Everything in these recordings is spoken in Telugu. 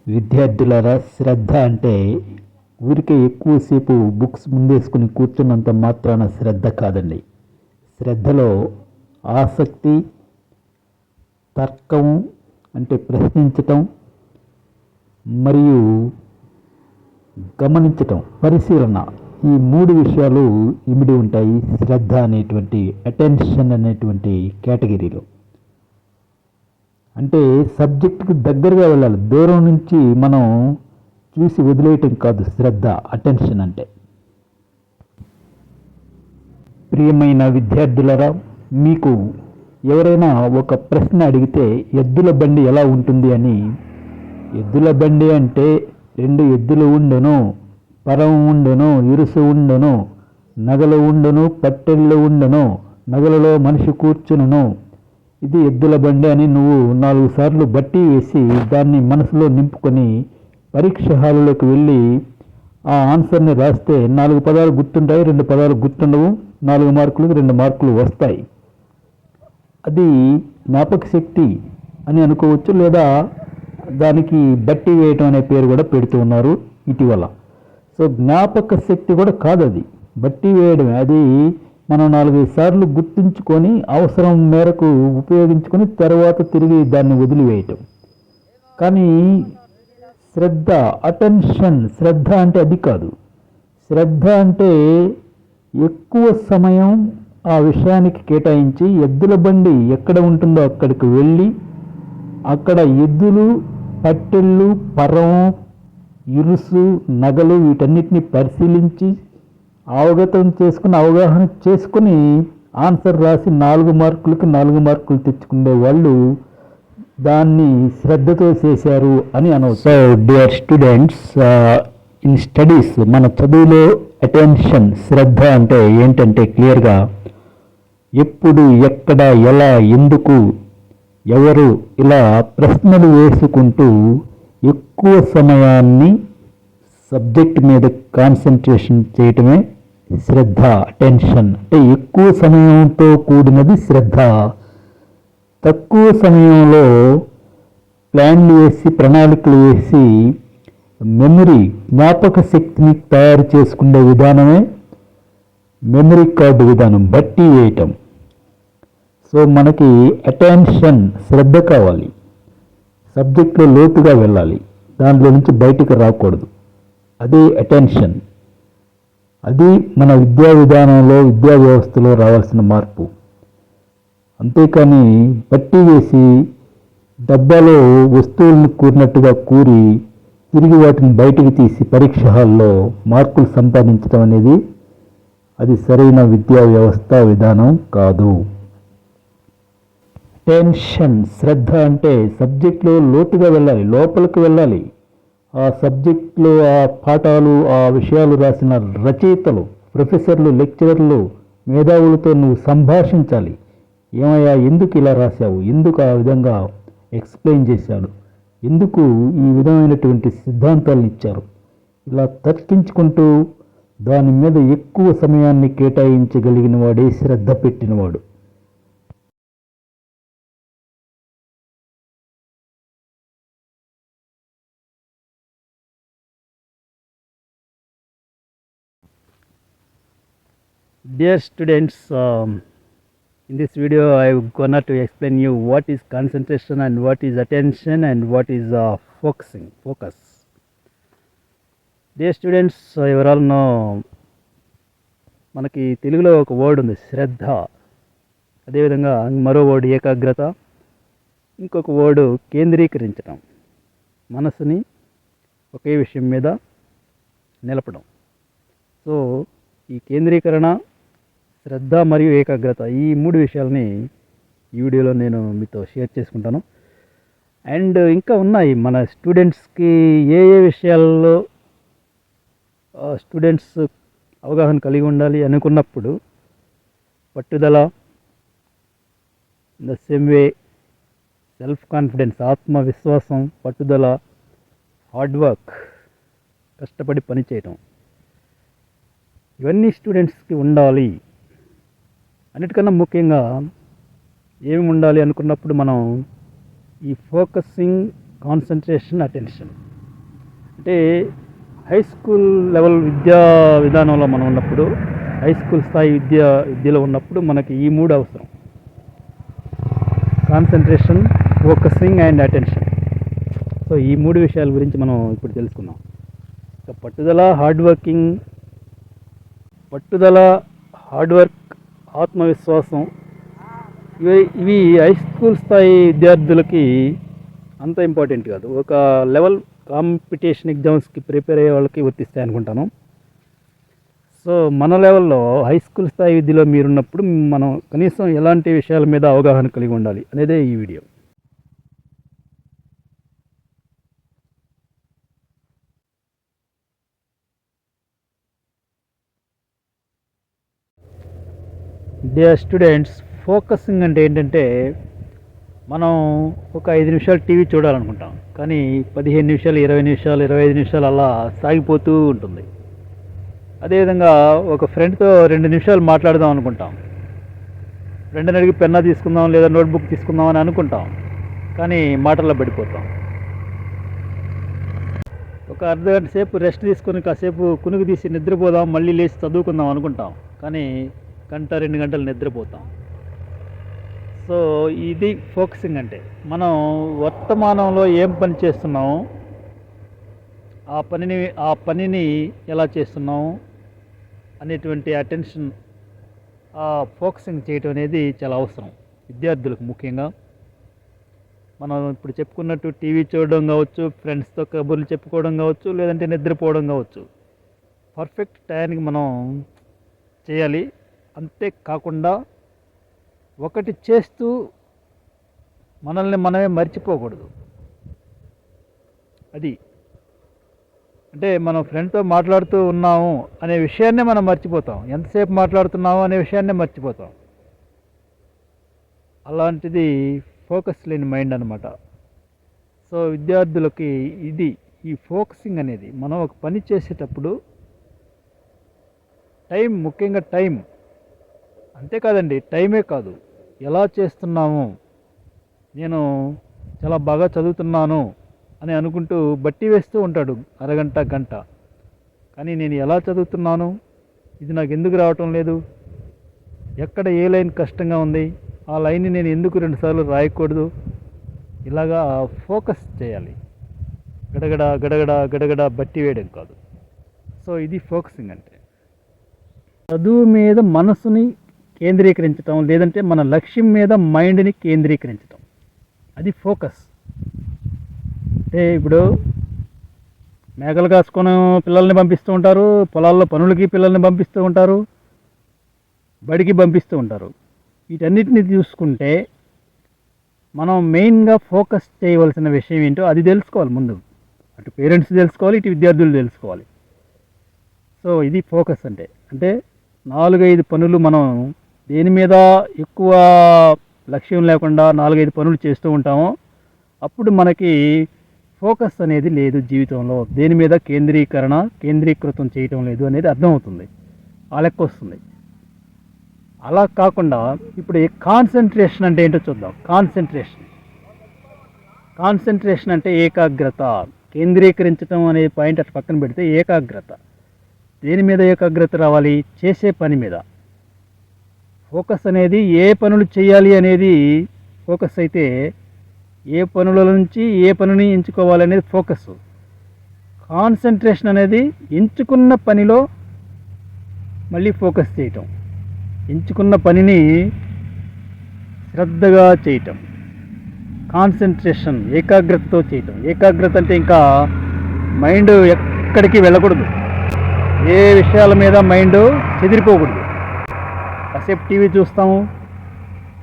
విద్యార్థులారా, శ్రద్ధ అంటే ఊరికే ఎక్కువసేపు బుక్స్ ముందేసుకుని కూర్చున్నంత మాత్రాన శ్రద్ధ కాదండి. శ్రద్ధలో ఆసక్తి, తర్కం అంటే ప్రశ్నించటం, మరియు గమనించటం, పరిశీలన, ఈ మూడు విషయాలు ఇమిడి ఉంటాయి శ్రద్ధ అనేటువంటి అటెన్షన్ అనేటువంటి కేటగిరీలో. అంటే సబ్జెక్టుకి దగ్గరగా వెళ్ళాలి, దూరం నుంచి మనం చూసి వదిలేయటం కాదు శ్రద్ధ, అటెన్షన్ అంటే. ప్రియమైన విద్యార్థులరా, మీకు ఎవరైనా ఒక ప్రశ్న అడిగితే ఎద్దుల బండి ఎలా ఉంటుంది అని, ఎద్దుల బండి అంటే 2 ఎద్దులు ఉండును, పరం ఉండును, ఇరుసు ఉండును, నగలు ఉండును, పట్టెళ్ళు ఉండును, నగలలో మనిషి కూర్చును, ఇది ఎద్దుల బండి అని నువ్వు 4 సార్లు బట్టి వేసి దాన్ని మనసులో నింపుకొని పరీక్ష హాలులోకి వెళ్ళి ఆ ఆన్సర్ని రాస్తే 4 పదాలు గుర్తుంటాయి, 2 పదాలు గుర్తుండవు, 4 మార్కులకు 2 మార్కులు వస్తాయి. అది జ్ఞాపక శక్తి అని అనుకోవచ్చు, లేదా దానికి బట్టి వేయటం అనే పేరు కూడా పెడుతూ ఉన్నారు ఇటీవల. సో జ్ఞాపక శక్తి కూడా కాదు, అది బట్టి వేయడమే. అది మనం 4-5 సార్లు గుర్తుంచుకొని అవసరం మేరకు ఉపయోగించుకొని తర్వాత తిరిగి దాన్ని వదిలివేయటం. కానీ శ్రద్ధ, అటెన్షన్, శ్రద్ధ అంటే అది కాదు. శ్రద్ధ అంటే ఎక్కువ సమయం ఆ విషయానికి కేటాయించి ఎద్దుల బండి ఎక్కడ ఉంటుందో అక్కడికి వెళ్ళి అక్కడ ఎద్దులు, పట్టెళ్ళు, పరం, ఇరుసు, నగలు వీటన్నిటిని పరిశీలించి అవగాహన చేసుకుని ఆన్సర్ రాసి 4 మార్కులకి 4 మార్కులు తెచ్చుకునే వాళ్ళు దాన్ని శ్రద్ధతో చేశారు అని అనవచ్చు. So dear students, in studies, మన చదువులో అటెన్షన్, శ్రద్ధ అంటే ఏంటంటే క్లియర్గా ఎప్పుడు, ఎక్కడ, ఎలా, ఎందుకు, ఎవరు, ఇలా ప్రశ్నలు వేసుకుంటూ ఎక్కువ సమయాన్ని సబ్జెక్ట్ మీద కాన్సన్ట్రేషన్ చేయటమే శ్రద్ధ, అటెన్షన్. అంటే ఎక్కువ సమయంతో కూడినది శ్రద్ధ. తక్కువ సమయంలో ప్లాన్లు వేసి, ప్రణాళికలు వేసి మెమరీ, జ్ఞాపక శక్తిని తయారు చేసుకునే విధానమే మెమరీ కార్డు విధానం, బట్టి వేయటం. సో మనకి అటెన్షన్, శ్రద్ధ కావాలి. సబ్జెక్ట్లో లోతుగా వెళ్ళాలి, దాంట్లో నుంచి బయటకు రాకూడదు. అదే అటెన్షన్. అది మన విద్యా విధానంలో, విద్యా వ్యవస్థలో రావాల్సిన మార్పు. అంతేకాని బట్టి వేసి డబ్బాలో వస్తువులను కూరినట్టుగా కూరి తిరిగి వాటిని బయటికి తీసి పరీక్ష హాల్లో మార్కులు సంపాదించడం అనేది అది సరైన విద్యా వ్యవస్థ విధానం కాదు. టెన్షన్, శ్రద్ధ అంటే సబ్జెక్ట్లో లోతుగా వెళ్ళాలి, లోపలికి వెళ్ళాలి. ఆ సబ్జెక్ట్లో ఆ పాఠాలు, ఆ విషయాలు రాసిన రచయితలు, ప్రొఫెసర్లు, లెక్చరర్లు, మేధావులతో నువ్వు సంభాషించాలి. ఏమయ్యా, ఎందుకు ఇలా రాశావు, ఎందుకు ఆ విధంగా ఎక్స్ప్లెయిన్ చేశాడు, ఎందుకు ఈ విధమైనటువంటి సిద్ధాంతాలను ఇచ్చారు, ఇలా తర్కించుకుంటూ దాని మీద ఎక్కువ సమయాన్ని కేటాయించగలిగిన వాడే శ్రద్ధ పెట్టినవాడు. Dear students, in this video I'm gonna to explain you what is concentration and what is attention and what is focus. Dear students, you all know మనకి తెలుగులో ఒక వర్డ్ ఉంది, శ్రద్ధ. అదేవిధంగా మరో వర్డ్ ఏకాగ్రత, ఇంకొక వర్డ్ కేంద్రీకరించడం, మనసుని ఒకే విషయం మీద నిలపడం. సో ఈ కేంద్రీకరణ, శ్రద్ధ మరియు ఏకాగ్రత, ఈ 3 విషయాలని ఈ వీడియోలో నేను మీతో షేర్ చేసుకుంటాను. అండ్ ఇంకా ఉన్నాయి మన స్టూడెంట్స్కి ఏ విషయాల్లో స్టూడెంట్స్ అవగాహన కలిగి ఉండాలి అనుకున్నప్పుడు పట్టుదల, the same way self confidence, ఆత్మవిశ్వాసం, పట్టుదల, హార్డ్ వర్క్, కష్టపడి పనిచేయటం, ఇవన్నీ స్టూడెంట్స్కి ఉండాలి. అన్నిటికన్నా ముఖ్యంగా ఏమి ఉండాలి అనుకున్నప్పుడు మనం ఈ ఫోకసింగ్, కాన్సన్ట్రేషన్, అటెన్షన్, అంటే హై స్కూల్ లెవెల్ విద్యా విధానంలో మనం ఉన్నప్పుడు, హై స్కూల్ స్థాయి విద్యలో ఉన్నప్పుడు మనకి ఈ 3 అవసరం: concentration, focusing and attention. So ఈ 3 విషయాల గురించి మనం ఇప్పుడు తెలుసుకుందాం. పట్టుదల, హార్డ్ వర్క్, ఆత్మవిశ్వాసం, ఇవి హై స్కూల్ స్థాయి విద్యార్థులకి అంత ఇంపార్టెంట్ కాదు. ఒక లెవెల్ కాంపిటీషన్ ఎగ్జామ్స్కి ప్రిపేర్ అయ్యే వాళ్ళకి వర్తిస్తాయి అనుకుంటాను. సో మన లెవెల్లో హై స్కూల్ స్థాయి విద్యలో మీరున్నప్పుడు మనం కనీసం ఎలాంటి విషయాల మీద అవగాహన కలిగి ఉండాలి అనేదే ఈ వీడియో. డియర్ స్టూడెంట్స్, ఫోకసింగ్ అంటే ఏంటంటే, మనం ఒక 5 నిమిషాలు టీవీ చూడాలనుకుంటాం, కానీ 15 నిమిషాలు, 20 నిమిషాలు, 25 నిమిషాలు అలా సాగిపోతూ ఉంటుంది. అదేవిధంగా ఒక ఫ్రెండ్తో 2 నిమిషాలు మాట్లాడదాం అనుకుంటాం, ఫ్రెండ్ని అడిగి పెన్నా తీసుకుందాం లేదా నోట్బుక్ తీసుకుందాం అని అనుకుంటాం, కానీ మాటల్లో పడిపోతాం. ఒక అర్ధగంట సేపు రెస్ట్ తీసుకొని కాసేపు కునుకు తీసి నిద్రపోదాం, మళ్ళీ లేచి చదువుకుందాం అనుకుంటాం, కానీ 1-2 గంటలు నిద్రపోతాం. సో ఇది ఫోకసింగ్ అంటే. మనం వర్తమానంలో ఏం పని చేస్తున్నాము, ఆ పనిని ఎలా చేస్తున్నాము అనేటువంటి అటెన్షన్, ఫోకసింగ్ చేయటం అనేది చాలా అవసరం విద్యార్థులకు. ముఖ్యంగా మనం ఇప్పుడు చెప్పుకున్నట్టు టీవీ చూడడం కావచ్చు, ఫ్రెండ్స్తో కబుర్లు చెప్పుకోవడం కావచ్చు, లేదంటే నిద్రపోవడం కావచ్చు, పర్ఫెక్ట్ టైంకి మనం చేయాలి. అంతేకాకుండా ఒకటి చేస్తూ మనల్ని మనమే మర్చిపోకూడదు. అది అంటే మనం ఫ్రెండ్తో మాట్లాడుతూ ఉన్నాము అనే విషయాన్నే మనం మర్చిపోతాం, ఎంతసేపు మాట్లాడుతున్నాము అనే విషయాన్నే మర్చిపోతాం. అలాంటిది ఫోకస్ లేని మైండ్ అనమాట. సో విద్యార్థులకి ఈ ఫోకసింగ్ అనేది, మనం ఒక పని చేసేటప్పుడు టైం, ముఖ్యంగా టైం, అంతేకాదండి, టైమే కాదు, ఎలా చేస్తున్నాము. నేను చాలా బాగా చదువుతున్నాను అని అనుకుంటూ బట్టి వేస్తూ ఉంటాడు అరగంట, గంట. కానీ నేను ఎలా చదువుతున్నాను, ఇది నాకు ఎందుకు రావటం లేదు, ఎక్కడ ఏ లైన్ కష్టంగా ఉంది, ఆ లైన్ని నేను ఎందుకు 2 సార్లు రాయకూడదు, ఇలాగా ఫోకస్ చేయాలి. గడగడ గడగడ గడగడ బట్టి వేయడం కాదు. సో ఇది ఫోకసింగ్ అంటే. చదువు మీద మనసుని కేంద్రీకరించటం, లేదంటే మన లక్ష్యం మీద మైండ్ని కేంద్రీకరించటం, అది ఫోకస్. అంటే ఇప్పుడు మేకలు కాసుకొని పిల్లల్ని పంపిస్తూ ఉంటారు, పొలాల్లో పనులకి పిల్లల్ని పంపిస్తూ ఉంటారు, బడికి పంపిస్తూ ఉంటారు. వీటన్నిటిని చూసుకుంటే మనం మెయిన్గా ఫోకస్ చేయవలసిన విషయం ఏంటో అది తెలుసుకోవాలి ముందు. అటు పేరెంట్స్ తెలుసుకోవాలి, ఇటు విద్యార్థులు తెలుసుకోవాలి. సో ఇది ఫోకస్ అంటే. అంటే 4-5 పనులు మనం దేని మీద ఎక్కువ లక్ష్యం లేకుండా 4-5 పనులు చేస్తూ ఉంటామో అప్పుడు మనకి ఫోకస్ అనేది లేదు జీవితంలో, దేని మీద కేంద్రీకృతం చేయటం లేదు అనేది అర్థమవుతుంది, ఆ లెక్క వస్తుంది. అలా కాకుండా ఇప్పుడు కాన్సన్ట్రేషన్ అంటే ఏంటో చూద్దాం. కాన్సన్ట్రేషన్ అంటే ఏకాగ్రత. కేంద్రీకరించడం అనే పాయింట్ అటు పక్కన పెడితే ఏకాగ్రత. దేని మీద ఏకాగ్రత రావాలి? చేసే పని మీద. ఫోకస్ అనేది ఏ పనులు చేయాలి అనేది ఫోకస్ అయితే, ఏ పనుల నుంచి ఏ పనిని ఎంచుకోవాలి అనేది ఫోకస్. కాన్సన్ట్రేషన్ అనేది ఎంచుకున్న పనిలో మళ్ళీ ఫోకస్ చేయటం, ఎంచుకున్న పనిని శ్రద్ధగా చేయటం. కాన్సన్ట్రేషన్ ఏకాగ్రతతో చేయటం. ఏకాగ్రత అంటే ఇంకా మైండ్ ఎక్కడికి వెళ్ళకూడదు, ఏ విషయాల మీద మైండ్ చెదిరిపోకూడదు. కాసేపు టీవీ చూస్తాము,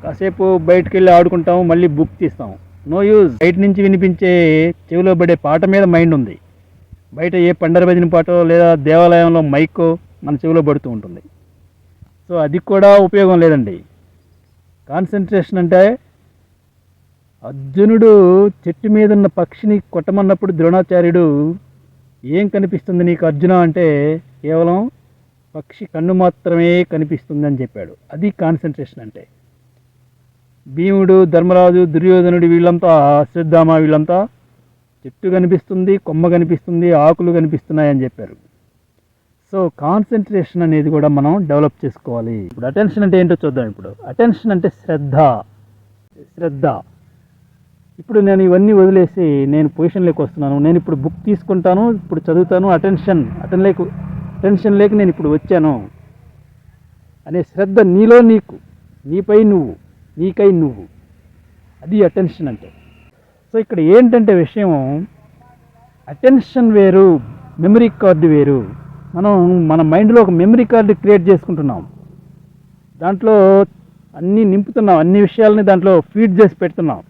కాసేపు బయటకు వెళ్ళి ఆడుకుంటాము, మళ్ళీ బుక్ తీస్తాము, నో యూజ్. బయట నుంచి వినిపించే చెవిలో పడే పాట మీద మైండ్ ఉంది, బయట ఏ పండర భజన పాటో లేదా దేవాలయంలో మైకో మన చెవిలో పడుతూ ఉంటుంది. సో అది కూడా ఉపయోగం లేదండి. కాన్సన్ట్రేషన్ అంటే అర్జునుడు చెట్టు మీద ఉన్న పక్షిని కొట్టమన్నప్పుడు ద్రోణాచార్యుడు ఏం కనిపిస్తుంది నీకు అర్జున అంటే కేవలం పక్షి కన్ను మాత్రమే కనిపిస్తుంది అని చెప్పాడు. అది కాన్సన్ట్రేషన్ అంటే. భీముడు, ధర్మరాజు, దుర్యోధనుడు వీళ్ళంతా, అశ్వత్థామ వీళ్ళంతా చెట్టు కనిపిస్తుంది, కొమ్మ కనిపిస్తుంది, ఆకులు కనిపిస్తున్నాయని చెప్పారు. సో కాన్సన్ట్రేషన్ అనేది కూడా మనం డెవలప్ చేసుకోవాలి. ఇప్పుడు అటెన్షన్ అంటే ఏంటో చూద్దాం. ఇప్పుడు అటెన్షన్ అంటే శ్రద్ధ. ఇప్పుడు నేను ఇవన్నీ వదిలేసి నేను పొజిషన్లోకి వస్తున్నాను. నేను ఇప్పుడు బుక్ తీసుకుంటాను, ఇప్పుడు చదువుతాను, టెన్షన్ లేక నేను ఇప్పుడు వచ్చాను అనే శ్రద్ధ నీలో నీకు, నీపై నువ్వు, నీకై నువ్వు, అది అటెన్షన్ అంటే. సో ఇక్కడ ఏంటంటే విషయం, అటెన్షన్ వేరు, మెమరీ కార్డు వేరు. మనం మన మైండ్లో ఒక మెమరీ కార్డు క్రియేట్ చేసుకుంటున్నాం, దాంట్లో అన్నీ నింపుతున్నాం, అన్ని విషయాలని దాంట్లో ఫీడ్ చేసి పెడుతున్నాం.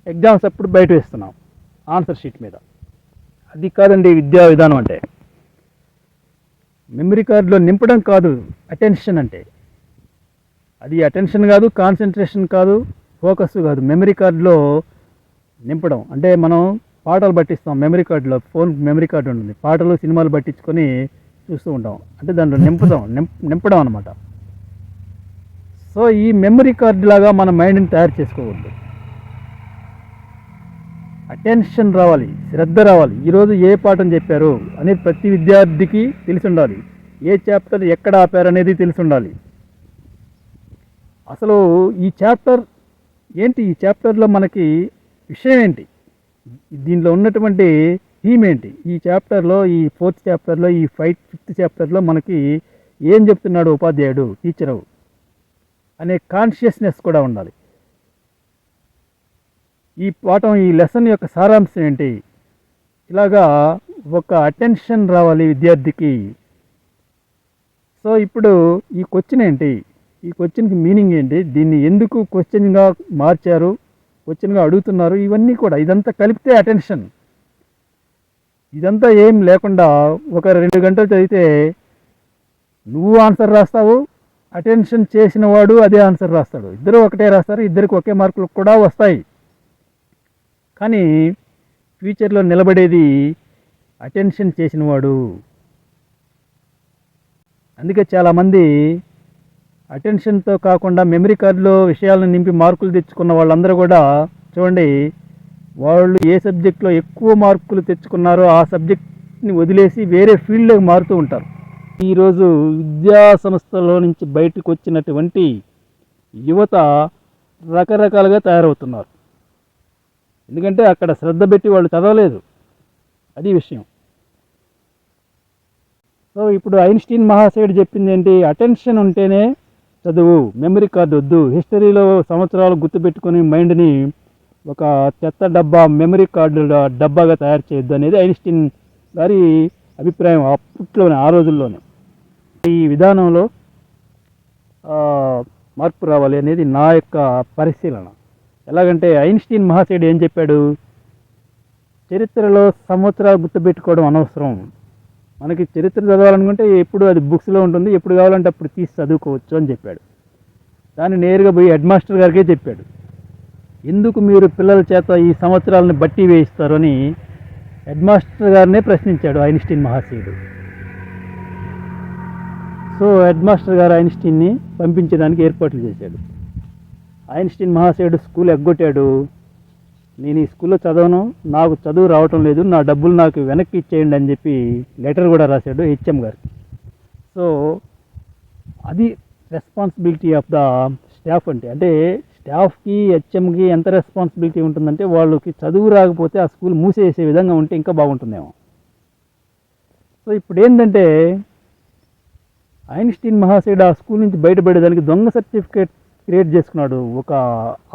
ఎగ్జామ్స్ అప్పుడు బయట వేస్తున్నాం ఆన్సర్ షీట్ మీద. అది కాదండి విద్యా విధానం అంటే. మెమరీ కార్డులో నింపడం కాదు అటెన్షన్ అంటే. అది అటెన్షన్ కాదు, కాన్సన్ట్రేషన్ కాదు, ఫోకస్ కాదు. మెమరీ కార్డులో నింపడం అంటే మనం పాటలు పట్టిస్తాం మెమరీ కార్డులో. ఫోన్ మెమరీ కార్డు ఉంటుంది, పాటలు సినిమాలు పట్టించుకొని చూస్తూ ఉంటాం, అంటే దాంట్లో నింపడం అనమాట. సో ఈ మెమరీ కార్డు లాగా మన మైండ్ని తయారు చేసుకోవద్దు. అటెన్షన్ రావాలి, శ్రద్ధ రావాలి. ఈరోజు ఏ పాఠం చెప్పారు అనేది ప్రతి విద్యార్థికి తెలిసి ఉండాలి. ఏ చాప్టర్ ఎక్కడ ఆపారు అనేది తెలిసి ఉండాలి. అసలు ఈ చాప్టర్ ఏంటి, ఈ చాప్టర్లో మనకి విషయం ఏంటి, దీంట్లో ఉన్నటువంటి థీమ్ ఏంటి, ఈ చాప్టర్లో, ఈ 4th చాప్టర్లో, ఈ 5th చాప్టర్లో మనకి ఏం చెప్తున్నాడు ఉపాధ్యాయుడు, టీచరు అనే కాన్షియస్నెస్ కూడా ఉండాలి. ఈ పాఠం, ఈ లెసన్ యొక్క సారాంశం ఏంటి, ఇలాగా ఒక అటెన్షన్ రావాలి విద్యార్థికి. సో ఇప్పుడు ఈ క్వశ్చన్ ఏంటి, ఈ క్వశ్చన్కి మీనింగ్ ఏంటి, దీన్ని ఎందుకు క్వశ్చన్గా మార్చారు, క్వశ్చన్గా అడుగుతున్నారు, ఇవన్నీ కూడా ఇదంతా కలిపితే అటెన్షన్. ఇదంతా ఏం లేకుండా ఒక 2 గంటలు చదివితే నువ్వు ఆన్సర్ రాస్తావు, అటెన్షన్ చేసిన వాడు అదే ఆన్సర్ రాస్తాడు, ఇద్దరు ఒకటే రాస్తారు, ఇద్దరికి ఒకే మార్కులు కూడా వస్తాయి. కానీ ఫ్యూచర్లో నిలబడేది అటెన్షన్ చేసినవాడు. అందుకే చాలామంది అటెన్షన్తో కాకుండా మెమరీ కార్డులో విషయాలను నింపి మార్కులు తెచ్చుకున్న వాళ్ళందరూ కూడా చూడండి, వాళ్ళు ఏ సబ్జెక్ట్లో ఎక్కువ మార్కులు తెచ్చుకున్నారో ఆ సబ్జెక్ట్ని వదిలేసి వేరే ఫీల్డ్లోకి మారుతూ ఉంటారు. ఈరోజు విద్యా సంస్థలో నుంచి బయటకు వచ్చినటువంటి యువత రకరకాలుగా తయారవుతున్నారు. ఎందుకంటే అక్కడ శ్రద్ధ పెట్టి వాళ్ళు చదవలేదు, అది విషయం. సో ఇప్పుడు ఐన్స్టీన్ మహాశయుడు చెప్పింది ఏంటి, అటెన్షన్ ఉంటేనే చదువు, మెమరీ కార్డు వద్దు. హిస్టరీలో సంవత్సరాలు గుర్తుపెట్టుకుని మైండ్ని ఒక చెత్త డబ్బా, మెమరీ కార్డు డబ్బాగా తయారు చేయొద్దు అనేది ఐన్స్టీన్ గారి అభిప్రాయం అప్పట్లోనే, ఆ రోజుల్లోనే. ఈ విధానంలో మార్పు రావాలి అనేది నా యొక్క పరిశీలన. ఎలాగంటే ఐన్స్టీన్ మహాశయుడు ఏం చెప్పాడు, చరిత్రలో సంవత్సరాలు గుర్తుపెట్టుకోవడం అనవసరం, మనకి చరిత్ర చదవాలనుకుంటే ఎప్పుడు అది బుక్స్లో ఉంటుంది, ఎప్పుడు కావాలంటే అప్పుడు తీసి చదువుకోవచ్చు అని చెప్పాడు. దాన్ని నేరుగా పోయి హెడ్ మాస్టర్ గారికే చెప్పాడు. ఎందుకు మీరు పిల్లల చేత ఈ సంవత్సరాలను బట్టి వేయిస్తారు అని హెడ్ మాస్టర్ గారినే ప్రశ్నించాడు ఐన్స్టీన్ మహాశయుడు. సో హెడ్ మాస్టర్ గారు ఐన్స్టీన్ని పంపించడానికి ఏర్పాట్లు చేశాడు. ఐన్స్టీన్ మహాశయుడు స్కూల్ ఎగ్గొట్టాడు. నేను ఈ స్కూల్లో చదవను, నాకు చదువు రావటం లేదు, నా డబ్బులు నాకు వెనక్కి ఇచ్చేయండి అని చెప్పి లెటర్ కూడా రాశాడు హెచ్ఎం గారికి. సో అది రెస్పాన్సిబిలిటీ ఆఫ్ ద స్టాఫ్. అంటే స్టాఫ్కి, హెచ్ఎంకి ఎంత రెస్పాన్సిబిలిటీ ఉంటుందంటే వాళ్ళకి చదువు రాకపోతే ఆ స్కూల్ మూసేసే విధంగా ఉంటే ఇంకా బాగుంటుందేమో. సో ఇప్పుడు ఏంటంటే ఐన్స్టీన్ మహాశయుడు ఆ స్కూల్ నుంచి బయటపడేదానికి దొంగ సర్టిఫికేట్ క్రియేట్ చేసుకున్నాడు. ఒక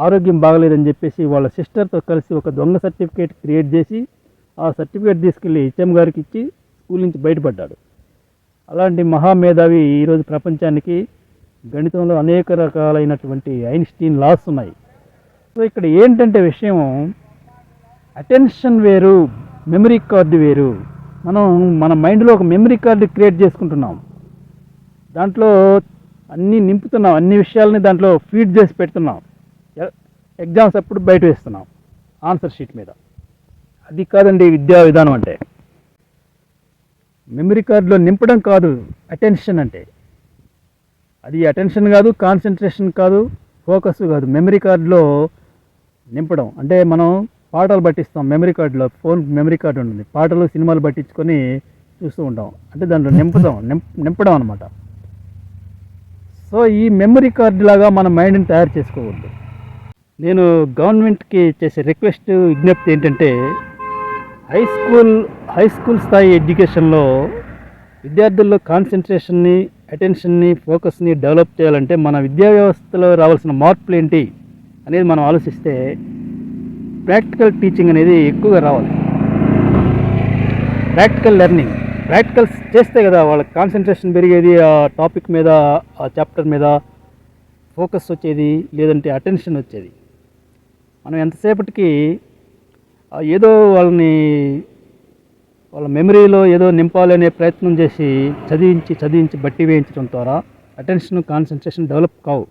ఆరోగ్యం బాగలేదని చెప్పేసి వాళ్ళ సిస్టర్తో కలిసి ఒక దొంగ సర్టిఫికేట్ క్రియేట్ చేసి ఆ సర్టిఫికేట్ తీసుకెళ్ళి హెచ్ఎం గారికి ఇచ్చి స్కూల్ నుంచి బయటపడ్డాడు. అలాంటి మహామేధావి ఈరోజు ప్రపంచానికి, గణితంలో అనేక రకాలైనటువంటి ఐన్స్టీన్ లాస్ ఉన్నాయి. సో ఇక్కడ ఏంటంటే విషయం, అటెన్షన్ వేరు, మెమరీ కార్డు వేరు. మనం మన మైండ్లో ఒక మెమరీ కార్డు క్రియేట్ చేసుకుంటున్నాం, దాంట్లో అన్నీ నింపుతున్నాం, అన్ని విషయాలని దాంట్లో ఫీడ్ చేసి పెడుతున్నాం. ఎగ్జామ్స్ అప్పుడు బయట వేస్తున్నాం ఆన్సర్ షీట్ మీద. అది కాదండి విద్యా విధానం అంటే. మెమరీ కార్డులో నింపడం కాదు అటెన్షన్ అంటే. అది అటెన్షన్ కాదు, కాన్సన్ట్రేషన్ కాదు, ఫోకస్ కాదు. మెమరీ కార్డులో నింపడం అంటే మనం పాటలు పట్టిస్తాం మెమరీ కార్డులో, ఫోన్ మెమరీ కార్డు ఉంటుంది, పాటలు సినిమాలు పట్టించుకొని చూస్తూ ఉంటాం. అంటే దాంట్లో నింపడం అనమాట. సో ఈ మెమరీ కార్డు లాగా మన మైండ్ని తయారు చేసుకోవద్దు. నేను గవర్నమెంట్కి చేసే విజ్ఞప్తి ఏంటంటే, హై స్కూల్ స్థాయి ఎడ్యుకేషన్లో విద్యార్థుల్లో కాన్సన్ట్రేషన్ని, అటెన్షన్ని, ఫోకస్ని డెవలప్ చేయాలంటే మన విద్యా వ్యవస్థలో రావాల్సిన మార్పులు ఏంటి అనేది మనం ఆలోచిస్తే ప్రాక్టికల్ టీచింగ్ అనేది ఎక్కువగా రావాలి. ప్రాక్టికల్ లెర్నింగ్, ప్రాక్టికల్స్ చేస్తే కదా వాళ్ళకి కాన్సన్ట్రేషన్ పెరిగేది, ఆ టాపిక్ మీద, ఆ చాప్టర్ మీద ఫోకస్ వచ్చేది, లేదంటే అటెన్షన్ వచ్చేది. మనం ఎంతసేపటికి ఏదో వాళ్ళ మెమరీలో ఏదో నింపాలనే ప్రయత్నం చేసి చదివించి బట్టి వేయించడం ద్వారా అటెన్షన్, కాన్సన్ట్రేషన్ డెవలప్ కావు.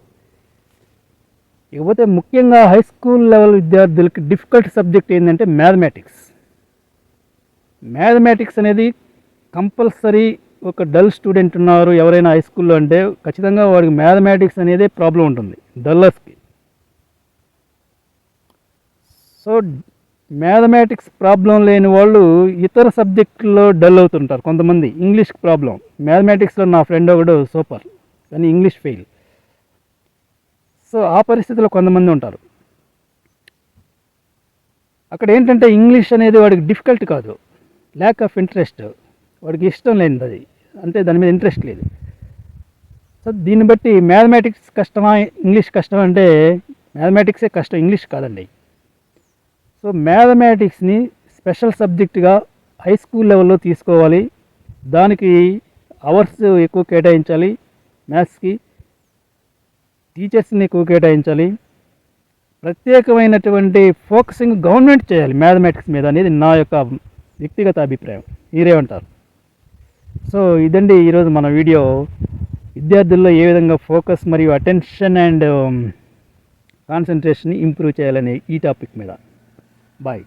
ఇకపోతే ముఖ్యంగా హై స్కూల్ లెవెల్ విద్యార్థులకి డిఫికల్ట్ సబ్జెక్ట్ ఏంటంటే మ్యాథమెటిక్స్ అనేది కంపల్సరీ. ఒక డల్ స్టూడెంట్ ఉన్నారు ఎవరైనా హై స్కూల్లో అంటే ఖచ్చితంగా వాడికి మ్యాథమెటిక్స్ అనేది ప్రాబ్లం ఉంటుంది డల్లర్స్కి. సో మ్యాథమెటిక్స్ ప్రాబ్లం లేని వాళ్ళు ఇతర సబ్జెక్టుల్లో డల్ అవుతుంటారు. కొంతమంది ఇంగ్లీష్ ప్రాబ్లం, మ్యాథమెటిక్స్లో నా ఫ్రెండ్ ఒకడు సూపర్ కానీ ఇంగ్లీష్ ఫెయిల్. సో ఆ పరిస్థితిలో కొంతమంది ఉంటారు. అక్కడ ఏంటంటే ఇంగ్లీష్ అనేది వాడికి డిఫికల్ట్ కాదు, ల్యాక్ ఆఫ్ ఇంట్రెస్ట్, వాడికి ఇష్టం లేనిది అది, అంటే దాని మీద ఇంట్రెస్ట్ లేదు. సో దీన్ని బట్టి మ్యాథమెటిక్స్ కష్టమా ఇంగ్లీష్ కష్టమా అంటే మ్యాథమెటిక్సే కష్టం, ఇంగ్లీష్ కాదండి. సో మ్యాథమెటిక్స్ని స్పెషల్ సబ్జెక్టుగా హై స్కూల్ లెవెల్లో తీసుకోవాలి. దానికి అవర్స్ ఎక్కువ కేటాయించాలి, మ్యాథ్స్కి టీచర్స్ని ఎక్కువ కేటాయించాలి, ప్రత్యేకమైనటువంటి ఫోకసింగ్ గవర్నమెంట్ చేయాలి మ్యాథమెటిక్స్ మీద అనేది నా యొక్క వ్యక్తిగత అభిప్రాయం. మీరేమంటారు? సో ఇదండి ఈరోజు మన వీడియో. విద్యార్థుల్లో ఏ విధంగా ఫోకస్ మరియు అటెన్షన్ అండ్ కాన్సన్ట్రేషన్ని ఇంప్రూవ్ చేయాలనే ఈ టాపిక్ మీద. Bye.